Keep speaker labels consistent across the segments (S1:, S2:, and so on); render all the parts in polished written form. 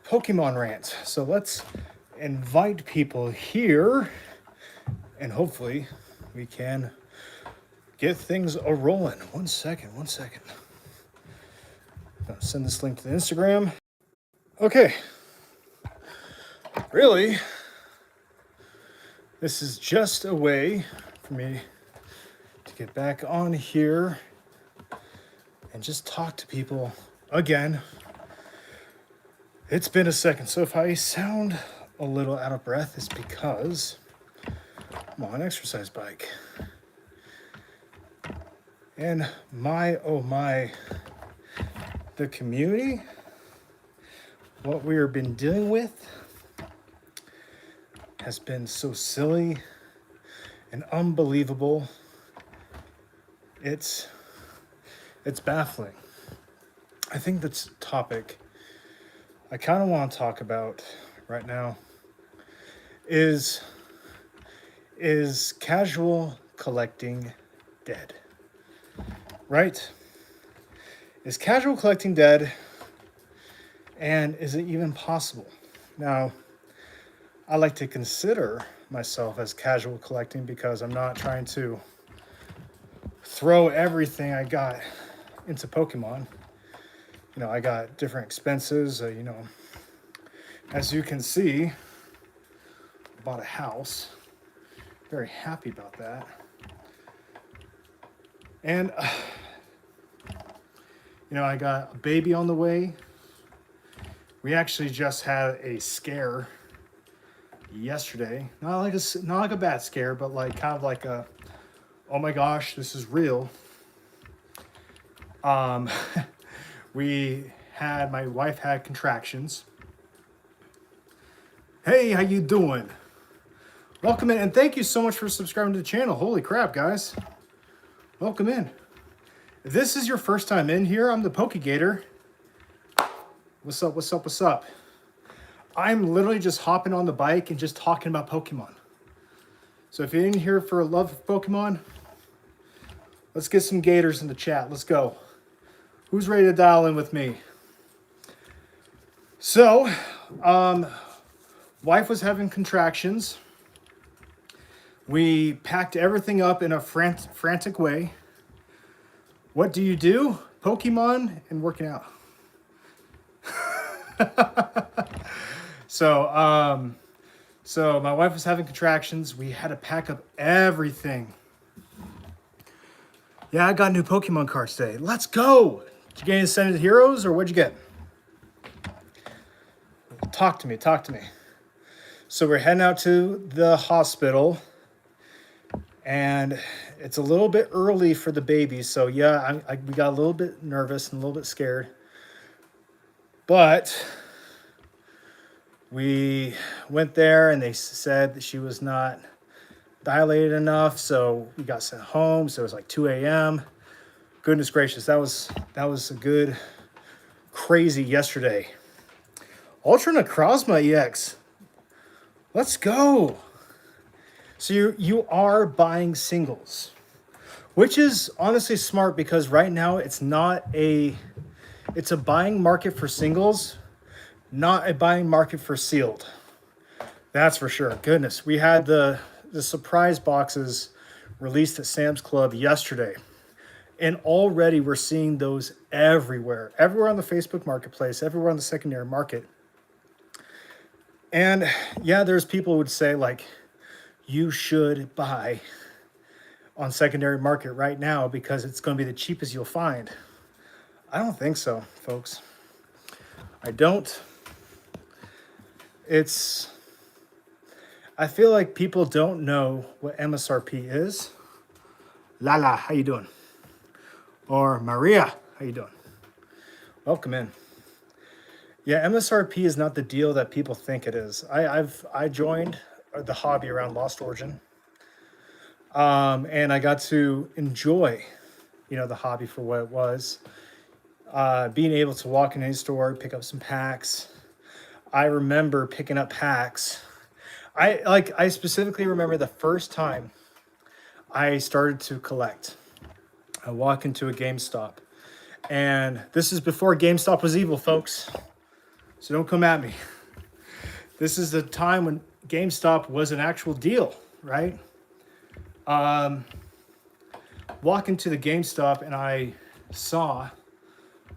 S1: Pokemon Rant. So let's invite people here and hopefully we can get things a rolling. One second. Gonna send this link to the Instagram. Okay. Really, this is just a way for me to get back on here and just talk to people again. It's been a second, so if I sound a little out of breath, it's because I'm on an exercise bike. And oh my, the community, what we have been dealing with has been so silly and unbelievable. It's baffling. I think this topic I kind of want to talk about right now is casual collecting dead? Right? Is casual collecting dead? And is it even possible? Now, I like to consider myself as casual collecting because I'm not trying to throw everything I got into Pokemon. You know, I got different expenses, as you can see, I bought a house. Very happy about that. And, I got a baby on the way. We actually just had a scare yesterday. Not like a bad scare, but kind of like a, oh my gosh, this is real. My wife had contractions. Hey, how you doing? Welcome in, and thank you so much for subscribing to the channel. Holy crap, guys. Welcome in. If this is your first time in here, I'm the Pokegator. What's up? I'm literally just hopping on the bike and just talking about Pokemon. So if you're in here for a love of Pokemon, let's get some Gators in the chat. Let's go. Who's ready to dial in with me? So, wife was having contractions. We packed everything up in a frantic way. What do you do? Pokemon and working out. So my wife was having contractions. We had to pack up everything. Yeah, I got new Pokemon cards today. Let's go. Did you get any Ascended Heroes or what'd you get? Talk to me. So we're heading out to the hospital and it's a little bit early for the baby. So yeah, we got a little bit nervous and a little bit scared, but we went there and they said that she was not dilated enough. So we got sent home. So it was like 2 a.m. Goodness gracious. That was a good, crazy yesterday. Ultra Necrozma EX. Let's go. So you are buying singles, which is honestly smart because right now it's a buying market for singles, not a buying market for sealed. That's for sure. Goodness, we had the surprise boxes released at Sam's Club yesterday. And already we're seeing those everywhere on the Facebook marketplace, everywhere on the secondary market. And yeah, there's people who would say like, you should buy on secondary market right now because it's going to be the cheapest you'll find. I don't think so, folks. I don't. I feel like people don't know what MSRP is. Lala, how you doing? Or Maria, how you doing? Welcome in. Yeah, MSRP is not the deal that people think it is. I joined the hobby around Lost Origin, and I got to enjoy, the hobby for what it was. Being able to walk in any store, pick up some packs. I remember picking up packs. I specifically remember the first time I started to collect. I walk into a GameStop, and this is before GameStop was evil, folks. So don't come at me. This is the time when GameStop was an actual deal, right? Walk into the GameStop and I saw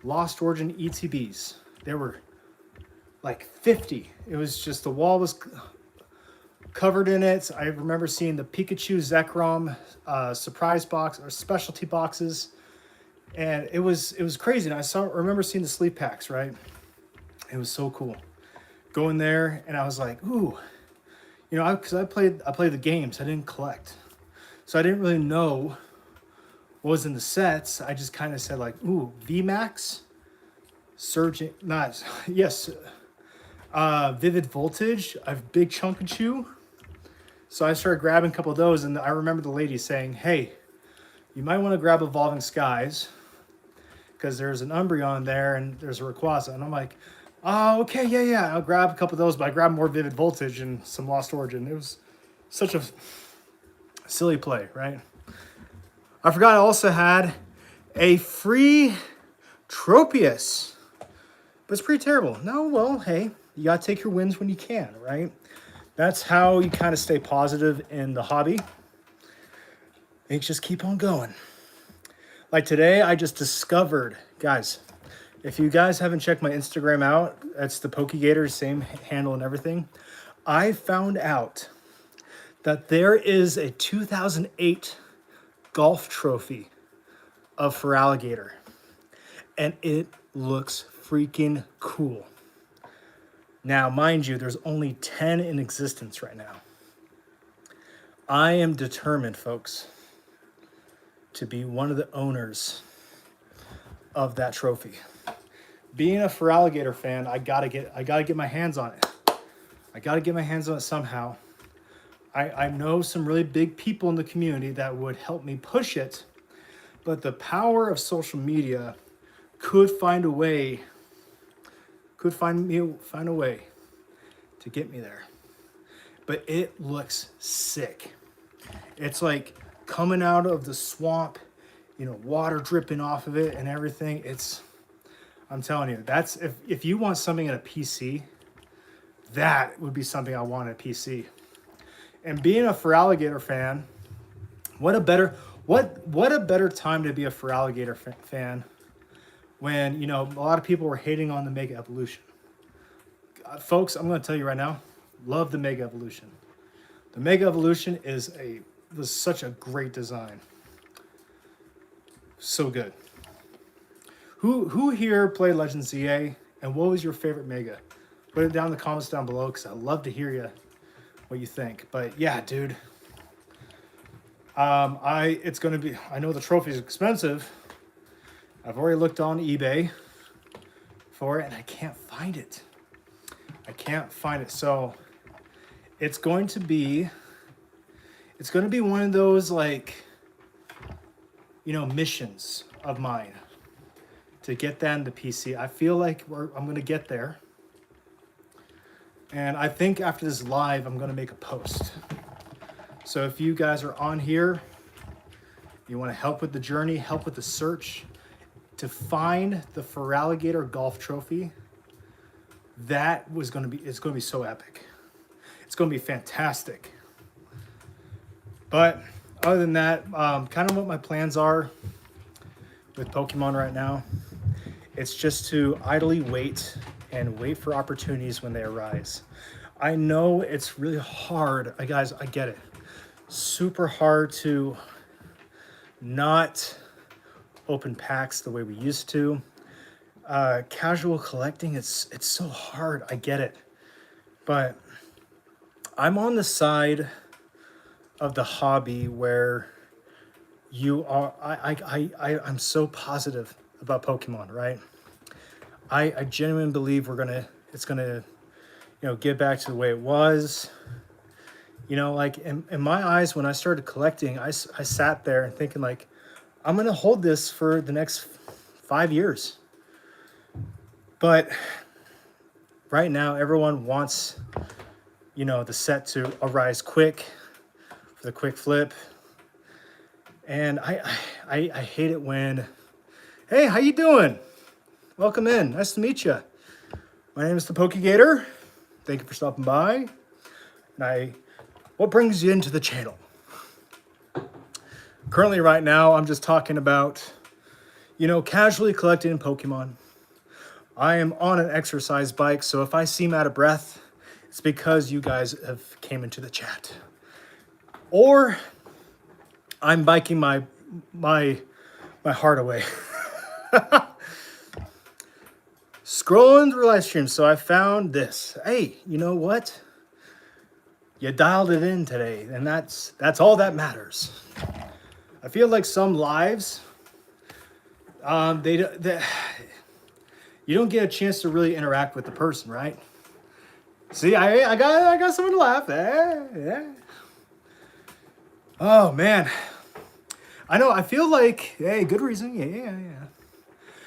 S1: Lost Origin ETBs. There were like 50. It was just the wall was covered in it. I remember seeing the Pikachu Zekrom surprise box or specialty boxes, and it was crazy. And remember seeing the sleep packs, right? It was so cool. Going there, and I was like, ooh, you know, because I played the games. I didn't collect, so I didn't really know what was in the sets. I just kind of said like, ooh, VMAX, Surging, not yes, Vivid Voltage, a big chunk of chew. So I started grabbing a couple of those, and I remember the lady saying, hey, you might want to grab Evolving Skies because there's an Umbreon there and there's a Rayquaza. And I'm like, oh, okay, yeah, I'll grab a couple of those, but I grabbed more Vivid Voltage and some Lost Origin. It was such a silly play, right? I forgot I also had a free Tropius, but it's pretty terrible. No, well, hey, you got to take your wins when you can, right? That's how you kind of stay positive in the hobby. And just keep on going. Like today, I just discovered, guys, if you guys haven't checked my Instagram out, that's the Pokegator, same handle and everything. I found out that there is a 2008 golf trophy of Feraligatr, and it looks freaking cool. Now, mind you, there's only 10 in existence right now. I am determined, folks, to be one of the owners of that trophy. Being a Feraligatr fan, I gotta get my hands on it. I gotta get my hands on it somehow. I know some really big people in the community that would help me push it, but the power of social media could find a way to get me there. But it looks sick. It's like coming out of the swamp, you know, water dripping off of it and everything. I'm telling you, that's if you want something at a PC, that would be something I want at a PC. And being a Feraligatr fan, what a better time to be a Feraligatr fan when, you know, a lot of people were hating on the Mega Evolution. Folks, I'm going to tell you right now, love the Mega Evolution. The Mega Evolution was such a great design. So good. Who here played Legends ZA, and what was your favorite Mega? Put it down in the comments down below, because I'd love to hear what you think. But yeah, dude. I know the trophy is expensive. I've already looked on eBay for it, and I can't find it. So it's going to be one of those, like, you know, missions of mine to get that into PC. I feel like I'm going to get there. And I think after this live, I'm going to make a post. So if you guys are on here, you want to help with the journey, help with the search to find the Feraligatr golf trophy, it's going to be so epic. It's going to be fantastic. But other than that, kind of what my plans are with Pokemon right now, it's just to idly wait and wait for opportunities when they arise. I know it's really hard. Guys, I get it. Super hard to not open packs the way we used to. Casual collecting, it's so hard. I get it. But I'm on the side of the hobby where you are. I'm so positive about Pokemon, right? I genuinely believe it's gonna, you know, get back to the way it was. You know, like in my eyes, when I started collecting, I sat there and thinking like, I'm gonna hold this for the next 5 years. But right now, everyone wants, you know, the set to arise quick, for the quick flip. And I hate it when, hey, how you doing? Welcome in. Nice to meet you. My name is the Pokegator. Thank you for stopping by. And what brings you into the channel? Currently, right now, I'm just talking about, casually collecting Pokemon. I am on an exercise bike, so if I seem out of breath, it's because you guys have came into the chat. Or I'm biking my heart away. Scrolling through live streams, so I found this. Hey, you know what? You dialed it in today, and that's all that matters. I feel like some lives, you don't get a chance to really interact with the person, right? See, I got someone to laugh at. Yeah. Oh man, I know. I feel like, hey, good reason. Yeah.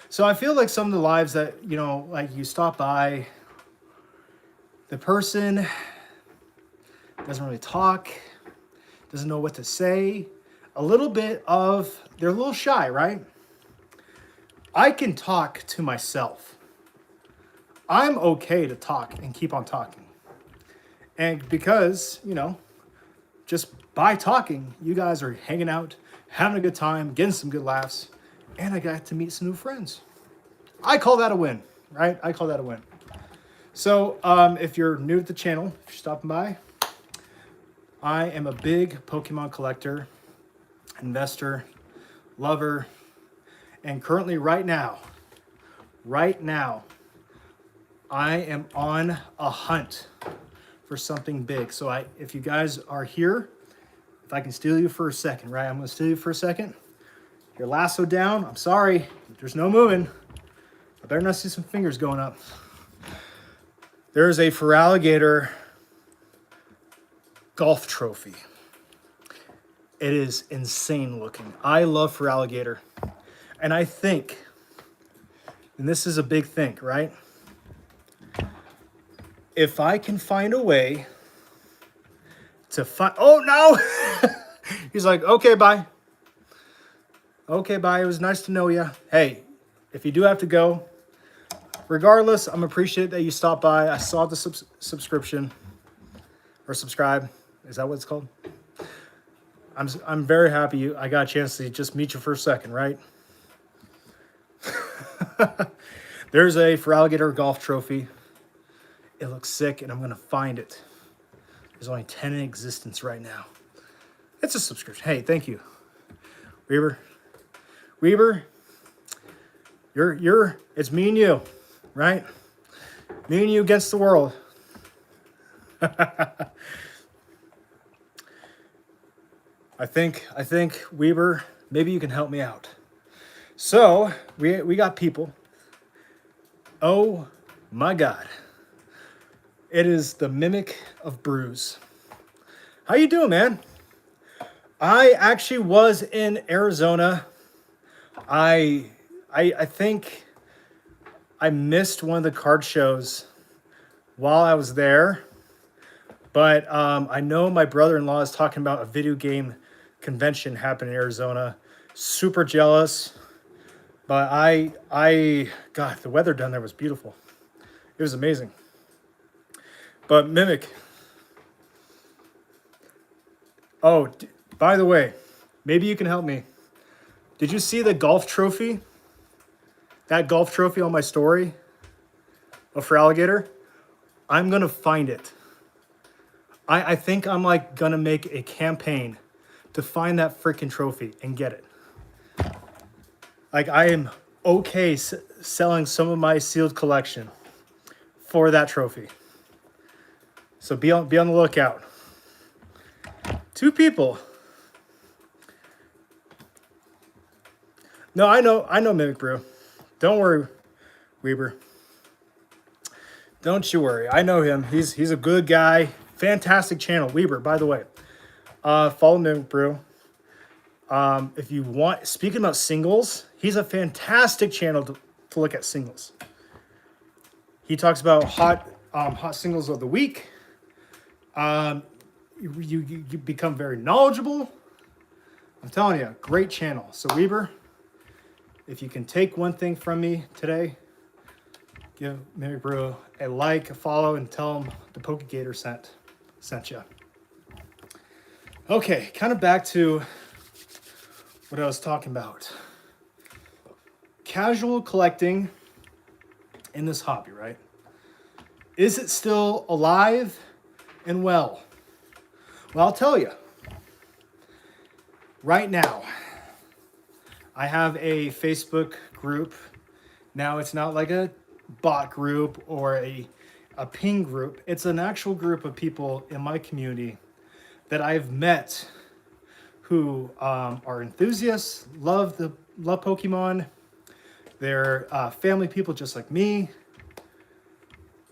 S1: So I feel like some of the lives that like you stop by, the person doesn't really talk, doesn't know what to say. A little bit of, they're a little shy, right? I can talk to myself. I'm okay to talk and keep on talking. And because, just by talking, you guys are hanging out, having a good time, getting some good laughs, and I got to meet some new friends. I call that a win, right? I call that a win. So if you're new to the channel, if you're stopping by, I am a big Pokemon collector, investor, lover, and currently right now, I am on a hunt for something big. So if you guys are here, if I can steal you for a second, right? I'm gonna steal you for a second. Your lasso down, I'm sorry, there's no moving. I better not see some fingers going up. There is a Feraligatr golf trophy. It is insane looking. I love Feraligatr. And I think, and this is a big thing, right? If I can find a way to find, oh no! He's like, okay, bye. Okay, bye, it was nice to know you. Hey, if you do have to go, regardless, I'm appreciative that you stopped by. I saw the subscription, or subscribe, is that what it's called? I'm very happy I got a chance to just meet you for a second, right? There's a Feraligatr golf trophy. It looks sick, and I'm gonna find it. There's only 10 in existence right now. It's a subscription. Hey, thank you, Weaver. It's me and you, right? Me and you against the world. I think Weber, maybe you can help me out. So we got people. Oh my God. It is the Mimic of Brews. How you doing, man? I actually was in Arizona. I think I missed one of the card shows while I was there. But I know my brother-in-law is talking about a video game convention happening in Arizona. Super jealous. But God, the weather down there was beautiful. It was amazing. But Mimic. Oh, by the way, maybe you can help me. Did you see the golf trophy? That golf trophy on my story of Feraligatr? I'm going to find it. I think I'm like going to make a campaign to find that freaking trophy and get it. Like I am okay selling some of my sealed collection for that trophy. So be on the lookout. 2 people. No, I know Mimic Brew. Don't worry, Weber. Don't you worry. I know him. He's a good guy. Fantastic channel. Weber, by the way. Follow Mimic Brew. If you want, speaking about singles, he's a fantastic channel to look at singles. He talks about hot singles of the week. You become very knowledgeable. I'm telling you, great channel. So Weber, if you can take one thing from me today, give Mimic Brew a like, a follow, and tell them the Pokegator sent you. Okay, kind of back to what I was talking about. Casual collecting in this hobby, right? Is it still alive and well? Well, I'll tell you. Right now, I have a Facebook group. Now, it's not like a bot group or a ping group. It's an actual group of people in my community that I've met who are enthusiasts, love Pokemon. They're family people just like me.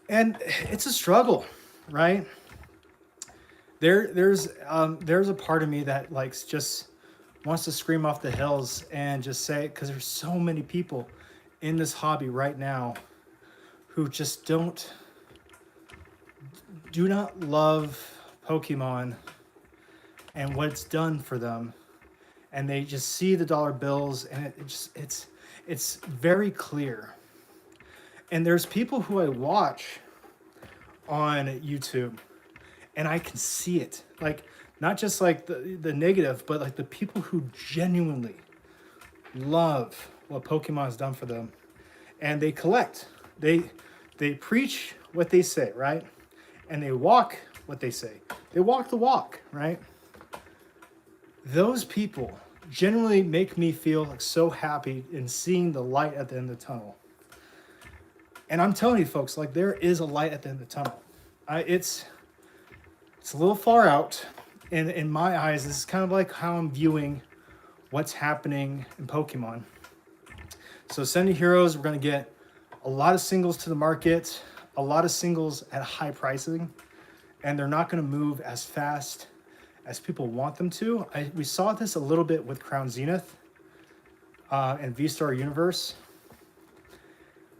S1: And it's a struggle, right? There's a part of me that likes just wants to scream off the hills and just say, because there's so many people in this hobby right now who just do not love Pokemon and what it's done for them, and they just see the dollar bills, and it's very clear. And there's people who I watch on YouTube, and I can see it, like not just like the negative, but like the people who genuinely love what Pokemon has done for them, and they collect. They preach what they say, right? And they walk what they say. They walk the walk, right? Those people generally make me feel like so happy in seeing the light at the end of the tunnel. And I'm telling you folks, like there is a light at the end of the tunnel. It's a little far out. And in my eyes, this is kind of like how I'm viewing what's happening in Pokemon. So Ascended Heroes, we're going to get a lot of singles to the market, a lot of singles at high pricing, and they're not going to move as fast as people want them to. We saw this a little bit with Crown Zenith and V-Star Universe.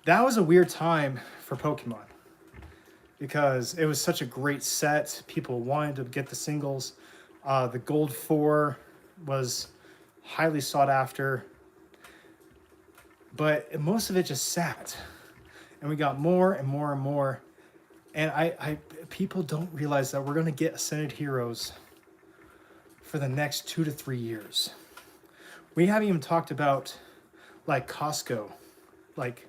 S1: That was a weird time for Pokemon because it was such a great set. People wanted to get the singles. The Gold 4 was highly sought after, but most of it just sat, and we got more and more and more. And people don't realize that we're going to get Ascended Heroes for the next 2 to 3 years. We haven't even talked about like Costco, like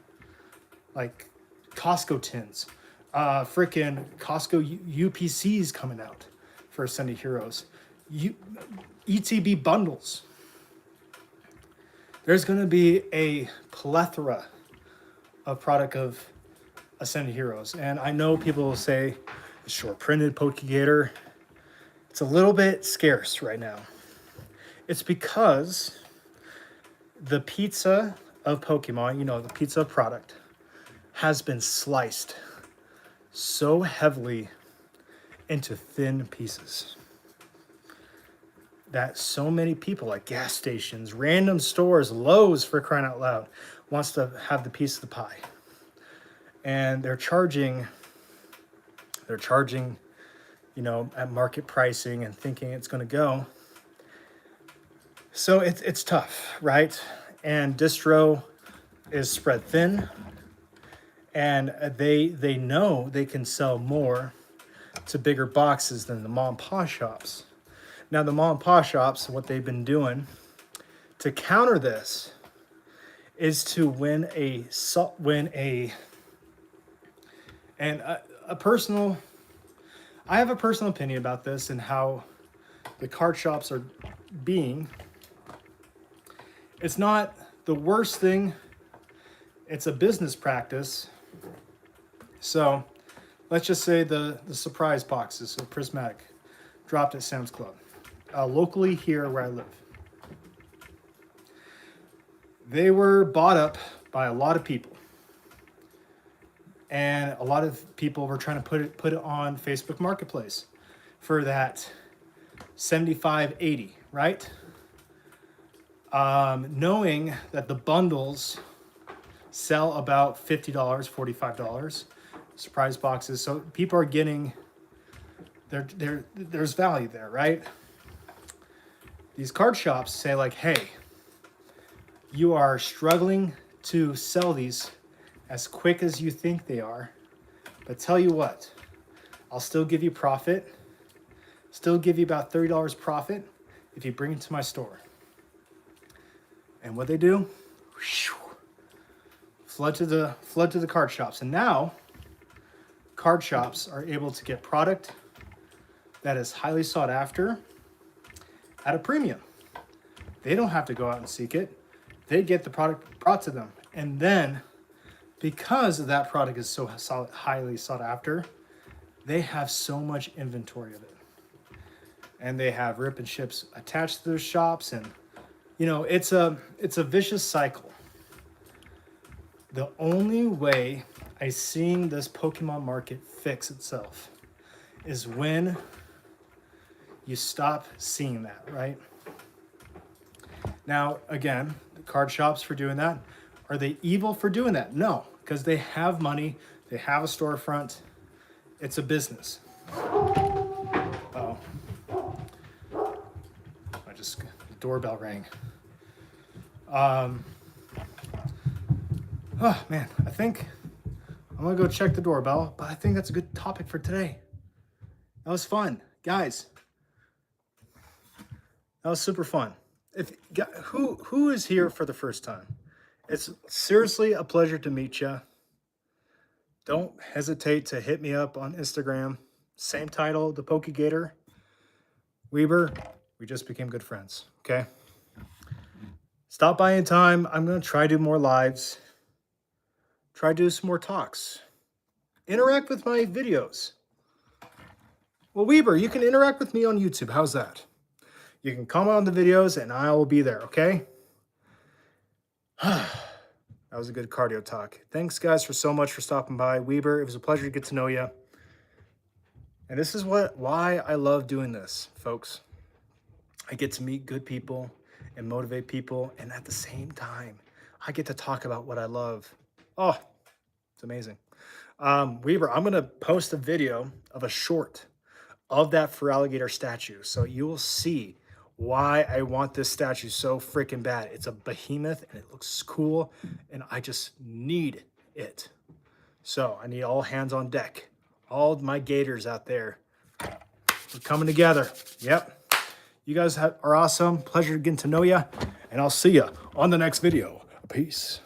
S1: Costco tins, freaking Costco UPCs coming out for Ascended Heroes, ETB bundles. There's going to be a plethora of product of Ascended Heroes. And I know people will say, short printed Pokegator, it's a little bit scarce right now. It's because the pizza of Pokemon, the pizza product, has been sliced so heavily into thin pieces that so many people, like gas stations, random stores, Lowe's for crying out loud, wants to have the piece of the pie. And they're charging, at market pricing and thinking it's going to go. So it's tough, right? And distro is spread thin, and they know they can sell more to bigger boxes than the mom and pop shops. Now, the mom and pop shops, what they've been doing to counter this is to I have a personal opinion about this and how the card shops are being. It's not the worst thing. It's a business practice. So let's just say the surprise boxes, so Prismatic, dropped at Sam's Club. Locally here where I live. They were bought up by a lot of people. And a lot of people were trying to put it on Facebook Marketplace for that $75.80, right? Knowing that the bundles sell about $50, $45, surprise boxes. So people are getting, there's value there, right? These card shops say like, hey, you are struggling to sell these as quick as you think they are. But tell you what, I'll still give you profit. Still give you about $30 profit if you bring it to my store. And what they do, flood to the card shops. And now card shops are able to get product that is highly sought after at a premium. They don't have to go out and seek it. They get the product brought to them. And then because that product is so highly sought after, they have so much inventory of it. And they have rip and ships attached to their shops. And, you know, it's a vicious cycle. The only way I seen this Pokemon market fix itself is when you stop seeing that, right? Now, again, the card shops for doing that, are they evil for doing that? No, because they have money, they have a storefront, it's a business. Uh-oh. The doorbell rang. Oh man, I think I'm gonna go check the doorbell, but I think that's a good topic for today. That was fun, guys. That was super fun. Who is here for the first time? It's seriously a pleasure to meet you. Don't hesitate to hit me up on Instagram. Same title, the PokeGator. Weber, we just became good friends, okay? Stop by in time. I'm going to try to do more lives. Try to do some more talks. Interact with my videos. Well, Weber, you can interact with me on YouTube. How's that? You can comment on the videos and I will be there, okay? That was a good cardio talk. Thanks, guys, for so much for stopping by. Weber, it was a pleasure to get to know you. And this is why I love doing this, folks. I get to meet good people and motivate people. And at the same time, I get to talk about what I love. Oh, it's amazing. Weber, I'm going to post a video of a short of that Feraligatr statue. So you will see why I want this statue so freaking bad. It's a behemoth and it looks cool and I just need it. So I need all hands on deck. All my gators out there. We're coming together. Yep. You guys are awesome. Pleasure getting to know you. And I'll see you on the next video. Peace.